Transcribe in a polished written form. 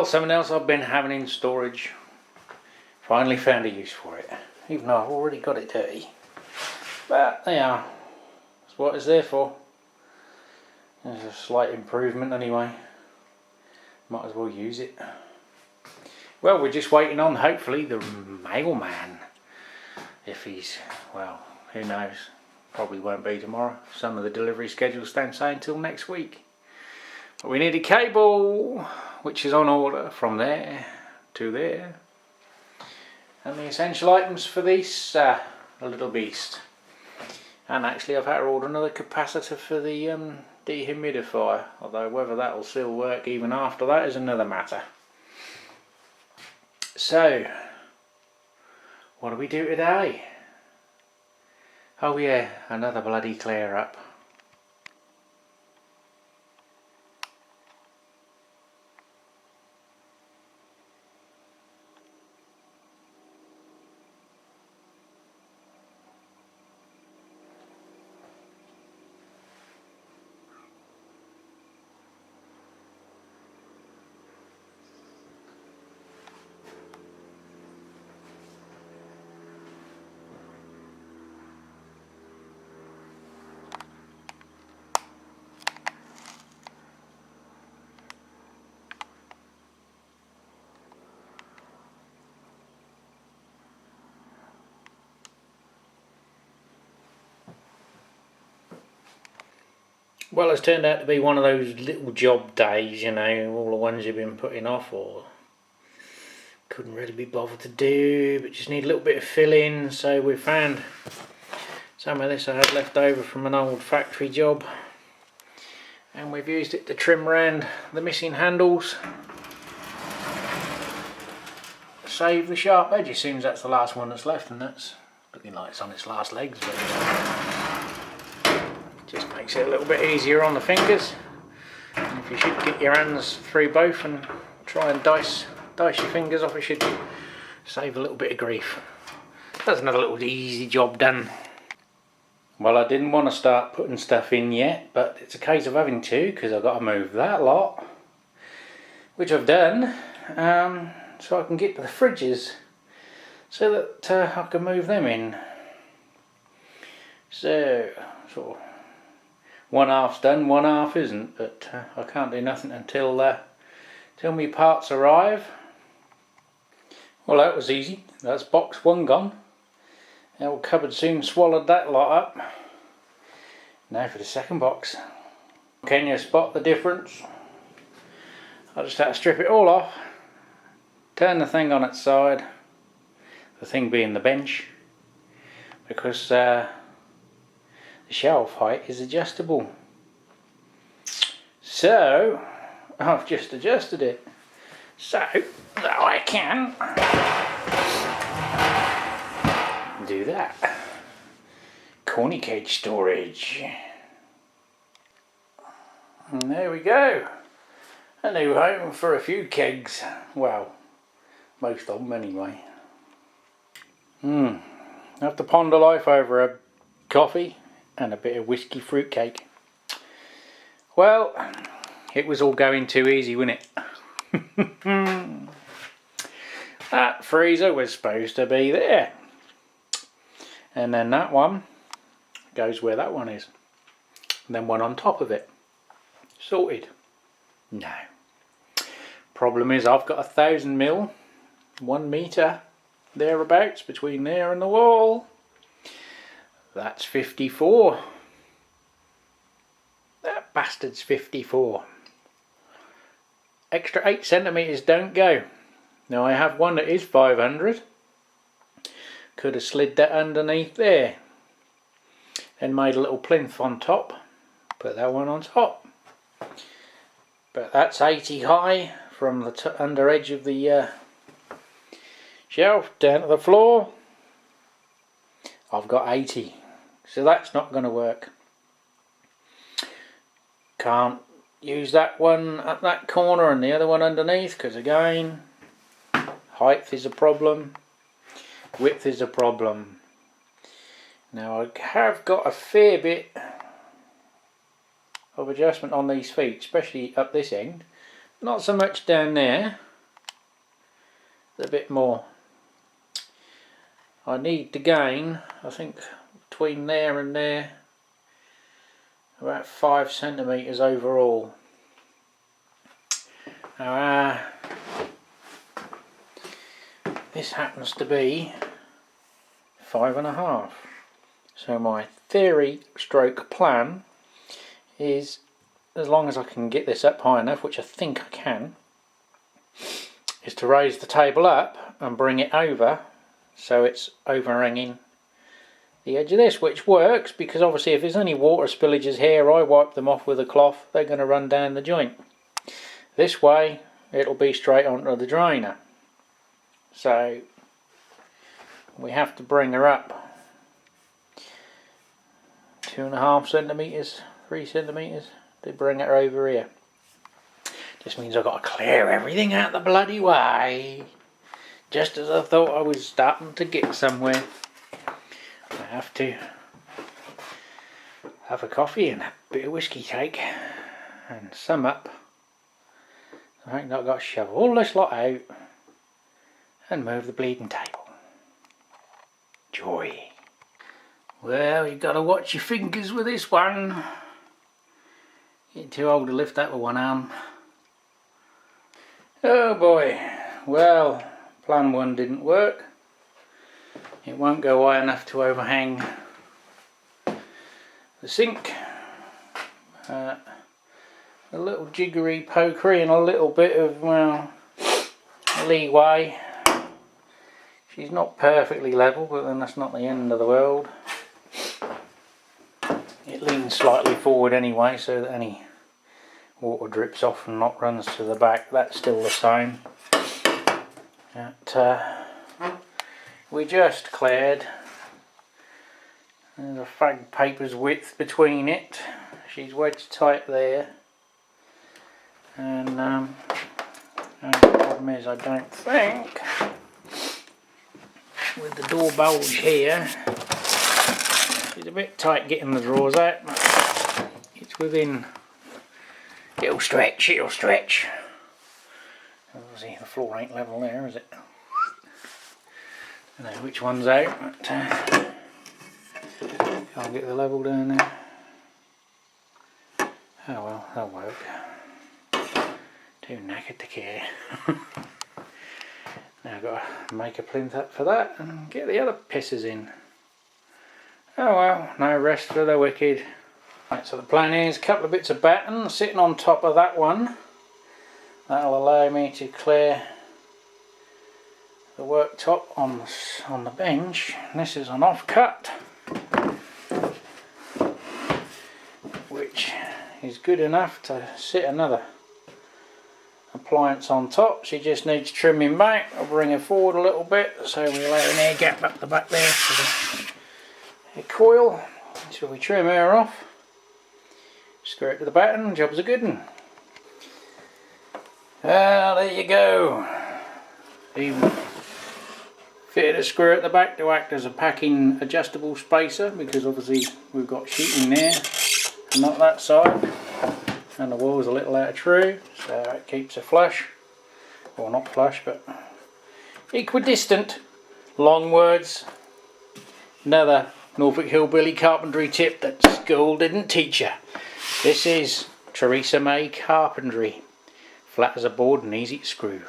something else I've been having in storage. Finally found a use for it, even though I've already got it dirty. But there you are. That's what it's there for. There's a slight improvement anyway. Might as well use it. Well, we're just waiting on, hopefully, the mailman. If he's, well, who knows. Probably won't be tomorrow. Some of the delivery schedules don't say until next week. But we need a cable, which is on order from there to there. And the essential items for this little beast. And actually I've had to order another capacitor for the dehumidifier, although whether that will still work even after that is another matter. So, what do we do today? Oh yeah, another bloody clear up. Well, it's turned out to be one of those little job days, you know, all the ones you've been putting off or couldn't really be bothered to do, but just need a little bit of filling. So we found some of this I had left over from an old factory job, and we've used it to trim around the missing handles, save the sharp edges. Seems that's the last one that's left, and that's looking like it's on its last legs, but just makes it a little bit easier on the fingers. And if you should get your hands through both and try and dice your fingers off, it should save a little bit of grief. That's another little easy job done. Well, I didn't want to start putting stuff in yet, but it's a case of having to, because I've got to move that lot, which I've done, so I can get to the fridges so that I can move them in. So, sort of one half's done, one half isn't, but I can't do nothing until my parts arrive. Well, that was easy. That's box one gone. The old cupboard soon swallowed that lot up. Now for the second box. Can you spot the difference? I just had to strip it all off, turn the thing on its side, the thing being the bench, because the shelf height is adjustable. So I've just adjusted it so that I can do that. Corny cage storage. And there we go. A new home for a few kegs. Well, most of them anyway. Have to ponder life over a coffee and a bit of whiskey fruitcake. Well, it was all going too easy, wasn't it? That freezer was supposed to be there, and then that one goes where that one is, and then one on top of it. Sorted. No. Problem is I've got 1,000 mil, 1 metre thereabouts between there and the wall. That's 54. That bastard's 54. Extra 8 centimetres don't go. Now I have one that is 500. Could have slid that underneath there. Then made a little plinth on top. Put that one on top. But that's 80 high from the under edge of the shelf down to the floor. I've got 80. So that's not going to work. Can't use that one at that corner and the other one underneath, because again, height is a problem, width is a problem. Now I have got a fair bit of adjustment on these feet, especially up this end. Not so much down there, a bit more. I need to gain, I think, between there and there, about 5 centimetres overall. Now, this happens to be 5.5. So my theory stroke plan is, as long as I can get this up high enough, which I think I can, is to raise the table up and bring it over so it's overhanging the edge of this, which works because obviously if there's any water spillages here, I wipe them off with a cloth, they're going to run down the joint. This way it'll be straight onto the drainer. So we have to bring her up 2.5 centimetres, 3 centimetres to bring her over here. Just means I've got to clear everything out the bloody way. Just as I thought I was starting to get somewhere. I have to have a coffee and a bit of whiskey cake and sum up. I think I've got to shove all this lot out and move the bleeding table. Joy. Well, you've got to watch your fingers with this one. Getting too old to lift that with one arm. Oh boy. Well, plan 1 didn't work. It won't go high enough to overhang the sink. A little jiggery pokery and a little bit of, well, leeway. She's not perfectly level, but then that's not the end of the world. It leans slightly forward anyway, so that any water drips off and not runs to the back. That's still the same. We just cleared. There's a fag paper's width between it. She's wedged tight there. And the problem is, I don't think, with the door bulge here, it's a bit tight getting the drawers out, but it's within, it'll stretch. Obviously the floor ain't level there, is it? I don't know which one's out, but can't get the level down there. Oh well, that'll work. Too knackered to care. Now I've got to make a plinth up for that and get the other pisses in. Oh well, no rest for the wicked. Right, so the plan is a couple of bits of batten sitting on top of that one. That'll allow me to clear the worktop on the bench. This is an offcut, which is good enough to sit another appliance on top. She just needs trimming back. I'll bring her forward a little bit so we allow an air gap up the back there for the coil. So we trim her off, screw it to the batten, job's a good one. Well, there you go. Even fitted a screw at the back to act as a packing adjustable spacer, because obviously we've got sheeting there and not that side, and the wall's a little out of true, so it keeps her flush, or not flush but equidistant. Long words. Another Norfolk Hillbilly carpentry tip that school didn't teach you. This is Theresa May carpentry. Flat as a board and easy to screw.